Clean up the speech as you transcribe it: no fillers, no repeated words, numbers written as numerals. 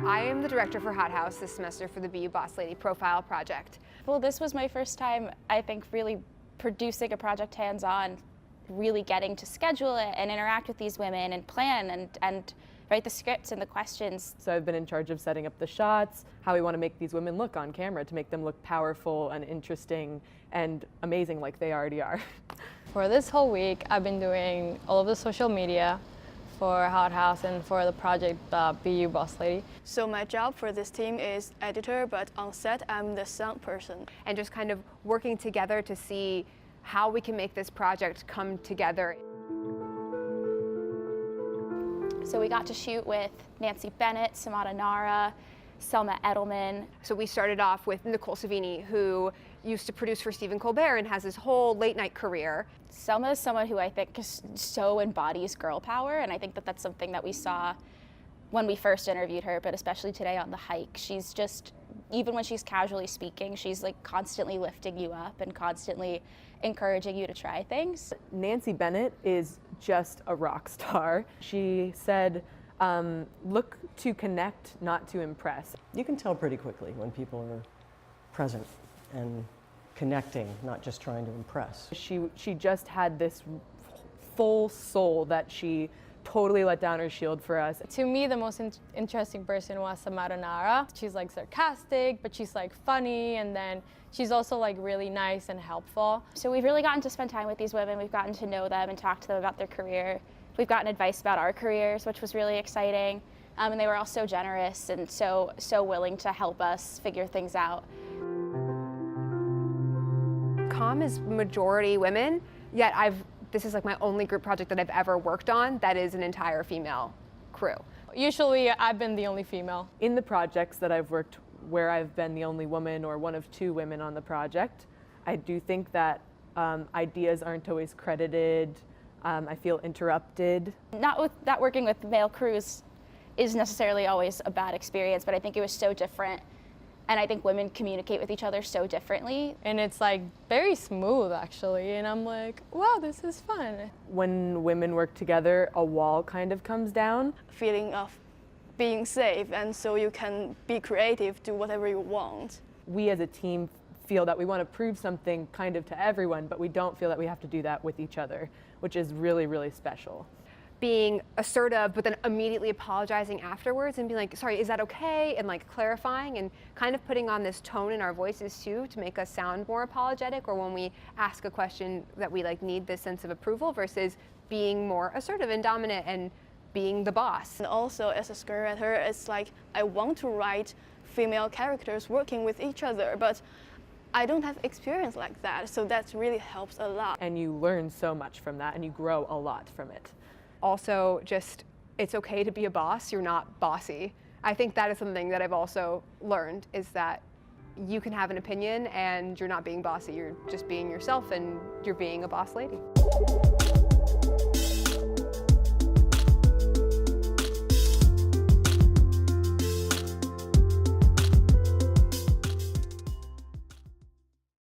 I am the director for Hothouse this semester for the Be You Boss Lady Profile Project. Well, this was my first time, I think, really producing a project hands-on, really getting to schedule it and interact with these women and plan and write the scripts and the questions. So I've been in charge of setting up the shots, how we want to make these women look on camera to make them look powerful and interesting and amazing like they already are. For this whole week, I've been doing all of the social media for Hothouse and for the project Be You Boss Lady. So my job for this team is editor, but on set I'm the sound person. And just kind of working together to see how we can make this project come together. So we got to shoot with Nancy Bennett, Samantha Nara, Selma Edelman. So we started off with Nicole Savini, who used to produce for Stephen Colbert and has his whole late night career. Selma is someone who I think so embodies girl power, and I think that that's something that we saw when we first interviewed her, but especially today on the hike. She's just, even when she's casually speaking, she's like constantly lifting you up and constantly encouraging you to try things. Nancy Bennett is just a rock star. She said, look to connect, not to impress. You can tell pretty quickly when people are present and connecting, not just trying to impress. She just had this full soul that she totally let down her shield for us. To me, the most interesting person was Samantha Nara. She's like sarcastic, but she's like funny, and then she's also like really nice and helpful. So we've really gotten to spend time with these women. We've gotten to know them and talk to them about their career. We've gotten advice about our careers, which was really exciting. And they were all so generous and so willing to help us figure things out. COM is majority women, yet this is like my only group project that I've ever worked on that is an entire female crew. Usually I've been the only female. In the projects that I've worked where I've been the only woman or one of two women on the project, I do think that ideas aren't always credited. I feel interrupted. Not that working with male crews is necessarily always a bad experience, but I think it was so different. And I think women communicate with each other so differently. And it's like very smooth actually, and I'm like, wow, this is fun. When women work together, a wall kind of comes down. Feeling of being safe, and so you can be creative, do whatever you want. We as a team feel that we want to prove something kind of to everyone, but we don't feel that we have to do that with each other, which is really, really special. Being assertive, but then immediately apologizing afterwards and being like, sorry, is that okay? And like clarifying and kind of putting on this tone in our voices too to make us sound more apologetic, or when we ask a question that we like need this sense of approval versus being more assertive and dominant and being the boss. And also as a screenwriter, it's like I want to write female characters working with each other, but I don't have experience like that, so that really helps a lot. And you learn so much from that and you grow a lot from it. Also, just, it's okay to be a boss, you're not bossy. I think that is something that I've also learned, is that you can have an opinion and you're not being bossy, you're just being yourself and you're being a boss lady.